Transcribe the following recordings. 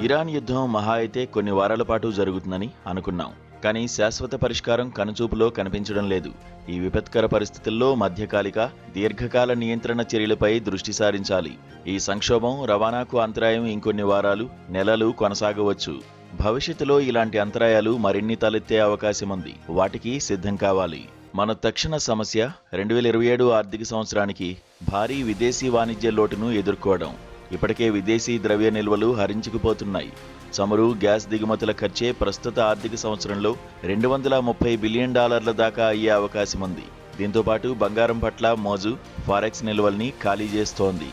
Iran యుద్ధం మహా అయితే కొన్ని వారాల పాటు జరుగుతుందని అనుకున్నాం. కానీ శాశ్వత పరిష్కారం కనుచూపులో కనిపించడం లేదు. ఈ విపత్కర పరిస్థితుల్లో మధ్యకాలిక, దీర్ఘకాల నియంత్రణ చర్యలపై దృష్టి సారించాలి. ఈ సంక్షోభం, రవాణాకు అంతరాయం ఇంకొన్ని వారాలు, నెలలు కొనసాగవచ్చు. భవిష్యత్తులో ఇలాంటి అంతరాయాలు మరిన్ని తలెత్తే అవకాశముంది. వాటికి సిద్ధం కావాలి. మన తక్షణ సమస్య 2027 ఆర్థిక సంవత్సరానికి భారీ విదేశీ వాణిజ్య లోటును ఎదుర్కోవడం. ఇప్పటికే విదేశీ ద్రవ్య నిల్వలు హరించుకుపోతున్నాయి. చమురు, గ్యాస్ దిగుమతుల ఖర్చే ప్రస్తుత ఆర్థిక సంవత్సరంలో $230 బిలియన్ దాకా అయ్యే అవకాశముంది. దీంతోపాటు బంగారం పట్ల మోజు ఫారెక్స్ నిల్వల్ని ఖాళీ చేస్తోంది.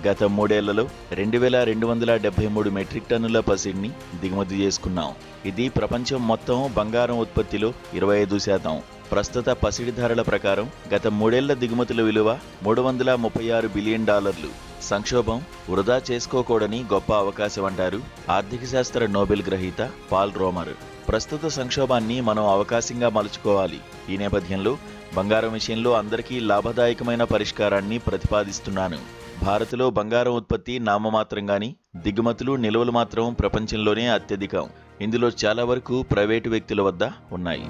గత 3 ఏళ్లలో 2273 మెట్రిక్ టన్నుల పసిడిని దిగుమతి చేసుకున్నాం. ఇది ప్రపంచం మొత్తం బంగారం ఉత్పత్తిలో 25%. ప్రస్తుత పసిడి ధరల ప్రకారం గత 3 ఏళ్ల దిగుమతుల విలువ $336 బిలియన్. సంక్షోభం వృధా చేసుకోకూడని గొప్ప అవకాశం అంటారు ఆర్థిక శాస్త్ర నోబెల్ గ్రహీత పాల్ రోమర్. ప్రస్తుత సంక్షోభాన్ని మనం అవకాశంగా మలుచుకోవాలి. ఈ నేపథ్యంలో బంగారం విషయంలో అందరికీ లాభదాయకమైన పరిష్కారాన్ని ప్రతిపాదిస్తున్నాను. భారత్లో బంగారం ఉత్పత్తి నామమాత్రంగాని, దిగుమతులు, నిల్వలు మాత్రం ప్రపంచంలోనే అత్యధికం. ఇందులో చాలా వరకు ప్రైవేటు వ్యక్తుల వద్ద ఉన్నాయి.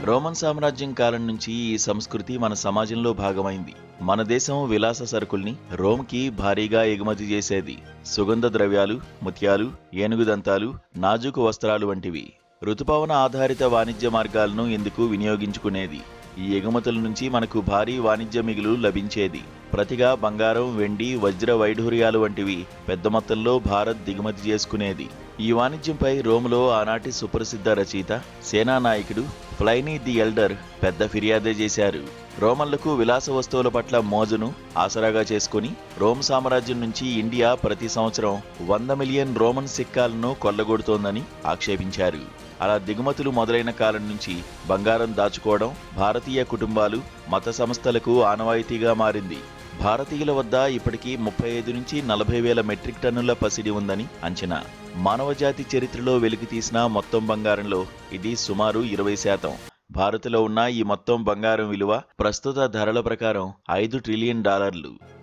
రోమన్ సామ్రాజ్యం కాలం నుంచి ఈ సంస్కృతి మన సమాజంలో భాగమైంది. మన దేశం విలాస సరుకుల్ని రోమ్కి భారీగా ఎగుమతి చేసేది. సుగంధ ద్రవ్యాలు, ముత్యాలు, ఏనుగు దంతాలు, నాజూకు వస్త్రాలు వంటివి. ఋతుపవన ఆధారిత వాణిజ్య మార్గాలను ఇందుకు వినియోగించుకునేది. ఈ ఎగుమతుల నుంచి మనకు భారీ వాణిజ్య మిగులు లభించేది. ప్రతిగా బంగారం, వెండి, వజ్ర వైఢూర్యాలు వంటివి పెద్ద మొత్తంలో భారత్ దిగుమతి చేసుకునేది. ఈ వాణిజ్యంపై రోమ్లో ఆనాటి సుప్రసిద్ధ రచయిత, సేనా నాయకుడు ప్లైనీ ది ఎల్డర్ పెద్ద ఫిర్యాదే చేశారు. రోమన్లకు విలాస వస్తువుల పట్ల మోజును ఆసరాగా చేసుకుని రోమ్ సామ్రాజ్యం నుంచి ఇండియా ప్రతి సంవత్సరం 100 మిలియన్ రోమన్ సిక్కాలను కొల్లగొడుతోందని ఆక్షేపించారు. అలా దిగుమతులు మొదలైన కాలం నుంచి బంగారం దాచుకోవడం భారతీయ కుటుంబాలు, మత సంస్థలకు ఆనవాయితీగా మారింది. భారతీయుల వద్ద ఇప్పటికీ 35 నుంచి 40 వేల మెట్రిక్ టన్నుల పసిడి ఉందని అంచనా. మానవజాతి చరిత్రలో వెలికితీసిన మొత్తం బంగారంలో ఇది సుమారు 20%. భారత్లో ఉన్న ఈ మొత్తం బంగారం విలువ ప్రస్తుత ధరల ప్రకారం $5 ట్రిలియన్.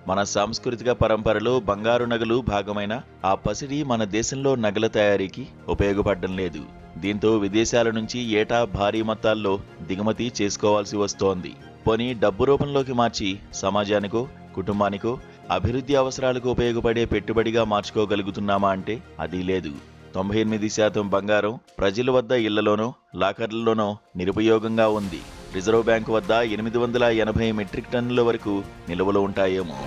మన సాంస్కృతిక పరంపరలో బంగారు నగలు భాగమైన ఆ పసిడి మన దేశంలో నగల తయారీకి ఉపయోగపడడం లేదు. దీంతో విదేశాల నుంచి ఏటా భారీ మొత్తాల్లో దిగుమతి చేసుకోవాల్సి వస్తోంది. పోనీ డబ్బు రూపంలోకి మార్చి సమాజానికో, కుటుంబానికో, అభివృద్ధి అవసరాలకు ఉపయోగపడే పెట్టుబడిగా మార్చుకోగలుగుతున్నామా అంటే అది లేదు. 98% బంగారం ప్రజల వద్ద ఇళ్లలోనో, లాకర్లలోనో నిరుపయోగంగా ఉంది. రిజర్వ్ బ్యాంకు వద్ద 880 మెట్రిక్ టన్నుల వరకు నిల్వలు ఉంటాయేమో.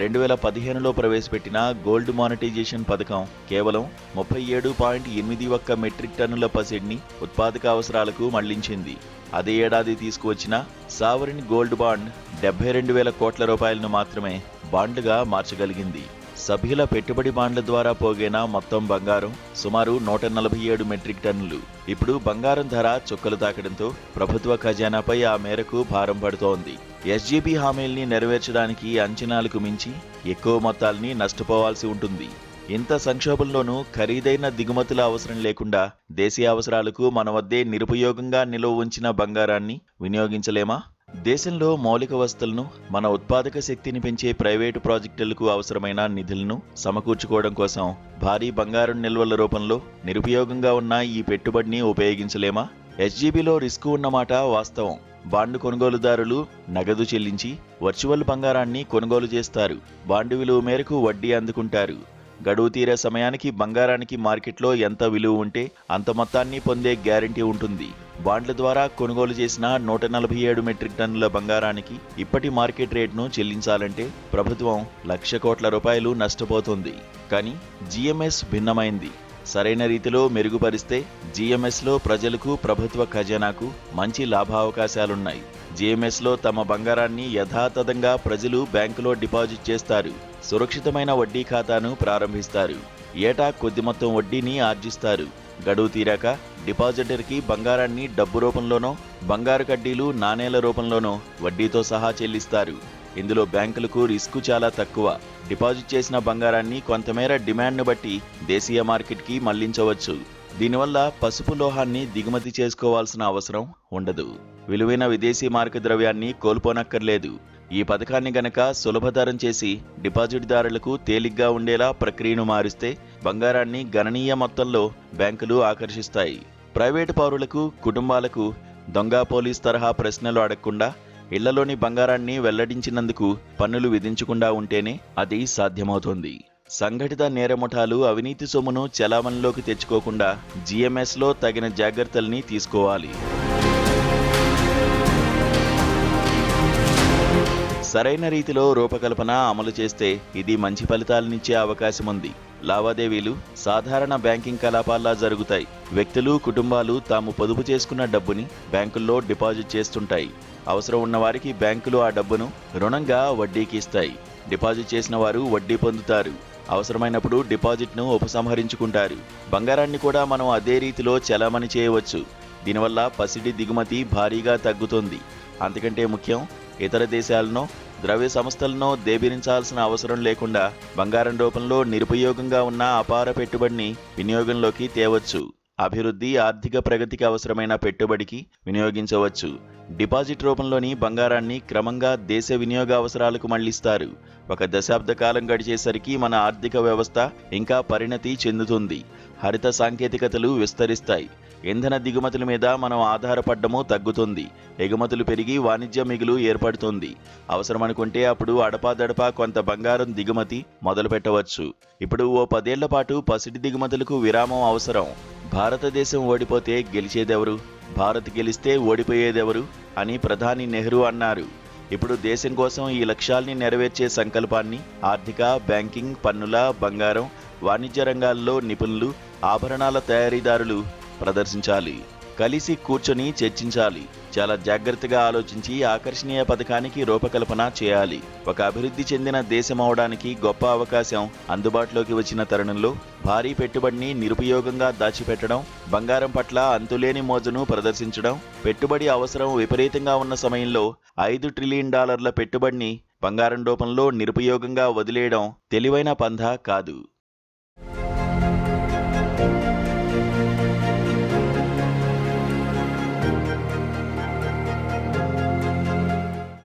2015లో ప్రవేశపెట్టిన గోల్డ్ మానిటైజేషన్ పథకం కేవలం 37.81 మెట్రిక్ టన్నుల పసిడిని ఉత్పాదక అవసరాలకు మళ్లించింది. అదే ఏడాది తీసుకువచ్చిన సావరిన్ గోల్డ్ బాండ్ 72,000 కోట్ల రూపాయలను మాత్రమే బాండ్లుగా మార్చగలిగింది. సభ్యుల పెట్టుబడి బాండ్ల ద్వారా పోగైన మొత్తం బంగారం సుమారు 147 మెట్రిక్ టన్నులు. ఇప్పుడు బంగారం ధర చుక్కలు తాకడంతో ప్రభుత్వ ఖజానాపై ఆ మేరకు భారం పడుతోంది. ఎస్జీబీ హామీల్ని నెరవేర్చడానికి అంచనాలకు మించి ఎక్కువ మొత్తాల్ని నష్టపోవాల్సి ఉంటుంది. ఇంత సంక్షోభంలోనూ ఖరీదైన దిగుమతుల అవసరం లేకుండా దేశీయ అవసరాలకు మన వద్దే నిరుపయోగంగా నిలువ ఉంచిన బంగారాన్ని వినియోగించలేమా? దేశంలో మౌలిక వస్తువులను, మన ఉత్పాదక శక్తిని పెంచే ప్రైవేటు ప్రాజెక్టులకు అవసరమైన నిధులను సమకూర్చుకోవడం కోసం భారీ బంగారం నిల్వల రూపంలో నిరుపయోగంగా ఉన్న ఈ పెట్టుబడిని ఉపయోగించలేమా? ఎస్జీబీలో రిస్క్ ఉన్నమాట వాస్తవం. బాండు కొనుగోలుదారులు నగదు చెల్లించి వర్చువల్ బంగారాన్ని కొనుగోలు చేస్తారు. బాండు విలువ మేరకు వడ్డీ అందుకుంటారు. గడువు తీరే సమయానికి బంగారానికి మార్కెట్లో ఎంత విలువ ఉంటే అంత మొత్తాన్ని పొందే గ్యారంటీ ఉంటుంది. బాండ్ల ద్వారా కొనుగోలు చేసిన 147 మెట్రిక్ టన్నుల బంగారానికి ఇప్పటి మార్కెట్ రేట్ను చెల్లించాలంటే ప్రభుత్వం ₹1,00,000 కోట్ల నష్టపోతుంది. కానీ జీఎంఎస్ భిన్నమైంది. సరైన రీతిలో మెరుగుపరిస్తే జీఎంఎస్లో ప్రజలకు, ప్రభుత్వ ఖజానాకు మంచి లాభావకాశాలున్నాయి. జీఎంఎస్లో తమ బంగారాన్ని యథాతథంగా ప్రజలు బ్యాంకులో డిపాజిట్ చేస్తారు. సురక్షితమైన వడ్డీ ఖాతాను ప్రారంభిస్తారు. ఏటా కొద్ది మొత్తం వడ్డీని ఆర్జిస్తారు. గడువు తీరాక డిపాజిటర్కి బంగారాన్ని డబ్బు రూపంలోనో, బంగారు కడ్డీలు, నాణేల రూపంలోనో వడ్డీతో సహా చెల్లిస్తారు. ఇందులో బ్యాంకులకు రిస్క్ చాలా తక్కువ. డిపాజిట్ చేసిన బంగారాన్ని కొంతమేర డిమాండ్ను బట్టి దేశీయ మార్కెట్కి మళ్లించవచ్చు. దీనివల్ల పసుపు లోహాన్ని దిగుమతి చేసుకోవాల్సిన అవసరం ఉండదు. విలువైన విదేశీ మారక ద్రవ్యాన్ని కోల్పోనక్కర్లేదు. ఈ పథకాన్ని గనక సులభతరం చేసి డిపాజిట్దారులకు తేలిగ్గా ఉండేలా ప్రక్రియను మారిస్తే బంగారాన్ని గణనీయ మొత్తంలో బ్యాంకులు ఆకర్షిస్తాయి. ప్రైవేటు పౌరులకు, కుటుంబాలకు దొంగ పోలీస్ తరహా ప్రశ్నలు అడగకుండా ఇళ్లలోని బంగారాన్ని వెల్లడించినందుకు పన్నులు విధించకుండా ఉంటేనే అది సాధ్యమవుతుంది. సంఘటిత నేరముఠాలు అవినీతి సొమ్మును చెలామణిలోకి తెచ్చుకోకుండా జీఎంఎస్లో తగిన జాగ్రత్తల్ని తీసుకోవాలి. సరైన రీతిలో రూపకల్పన అమలు చేస్తే ఇది మంచి ఫలితాలనిచ్చే అవకాశం ఉంది. లావాదేవీలు సాధారణ బ్యాంకింగ్ కలాపాల్లా జరుగుతాయి. వ్యక్తులు, కుటుంబాలు తాము పొదుపు చేసుకున్న డబ్బుని బ్యాంకుల్లో డిపాజిట్ చేస్తుంటాయి. అవసరం ఉన్నవారికి బ్యాంకులు ఆ డబ్బును రుణంగా వడ్డీకి ఇస్తాయి. డిపాజిట్ చేసిన వారు వడ్డీ పొందుతారు. అవసరమైనప్పుడు డిపాజిట్ను ఉపసంహరించుకుంటారు. బంగారాన్ని కూడా మనం అదే రీతిలో చెలామణి చేయవచ్చు. దీనివల్ల పసిడి దిగుమతి భారీగా తగ్గుతుంది. అంతకంటే ముఖ్యం, ఇతర దేశాలనో ద్రవ్య సంస్థలనో దేబిరించాల్సిన అవసరం లేకుండా బంగారం రూపంలో నిరుపయోగంగా ఉన్న అపార పెట్టుబడిని వినియోగంలోకి తేవచ్చు. అభివృద్ధి, ఆర్థిక ప్రగతికి అవసరమైన పెట్టుబడికి వినియోగించవచ్చు. డిపాజిట్ రూపంలోని బంగారాన్ని క్రమంగా దేశ వినియోగ అవసరాలకు మళ్లిస్తారు. ఒక దశాబ్ద కాలం గడిచేసరికి మన ఆర్థిక వ్యవస్థ ఇంకా పరిణతి చెందుతుంది. హరిత సాంకేతికతలు విస్తరిస్తాయి. ఇంధన దిగుమతుల మీద మనం ఆధారపడ్డము తగ్గుతుంది. ఎగుమతులు పెరిగి వాణిజ్య మిగులు ఏర్పడుతుంది. అవసరమనుకుంటే అప్పుడు అడపాదడపా కొంత బంగారం దిగుమతి మొదలుపెట్టవచ్చు. ఇప్పుడు ఓ 10 ఏళ్ల పాటు పసిడి దిగుమతులకు విరామం అవసరం. భారతదేశం ఓడిపోతే గెలిచేదెవరు? భారత్ గెలిస్తే ఓడిపోయేదెవరు అని ప్రధాని నెహ్రూ అన్నారు. ఇప్పుడు దేశం కోసం ఈ లక్ష్యాల్ని నెరవేర్చే సంకల్పాన్ని ఆర్థిక, బ్యాంకింగ్, పన్నుల, బంగారం, వాణిజ్య రంగాల్లో నిపుణులు, ఆభరణాల తయారీదారులు ప్రదర్శించాలి. కలిసి కూర్చొని చర్చించాలి. చాలా జాగ్రత్తగా ఆలోచించి ఆకర్షణీయ పథకానికి రూపకల్పన చేయాలి. ఒక అభివృద్ధి చెందిన దేశం అవడానికి గొప్ప అవకాశం అందుబాటులోకి వచ్చిన తరుణంలో భారీ పెట్టుబడిని నిరుపయోగంగా దాచిపెట్టడం, బంగారం పట్ల అంతులేని మోజును ప్రదర్శించడం, పెట్టుబడి అవసరం విపరీతంగా ఉన్న సమయంలో $5 ట్రిలియన్ పెట్టుబడిని బంగారం రూపంలో నిరుపయోగంగా వదిలేయడం తెలివైన పంథా కాదు.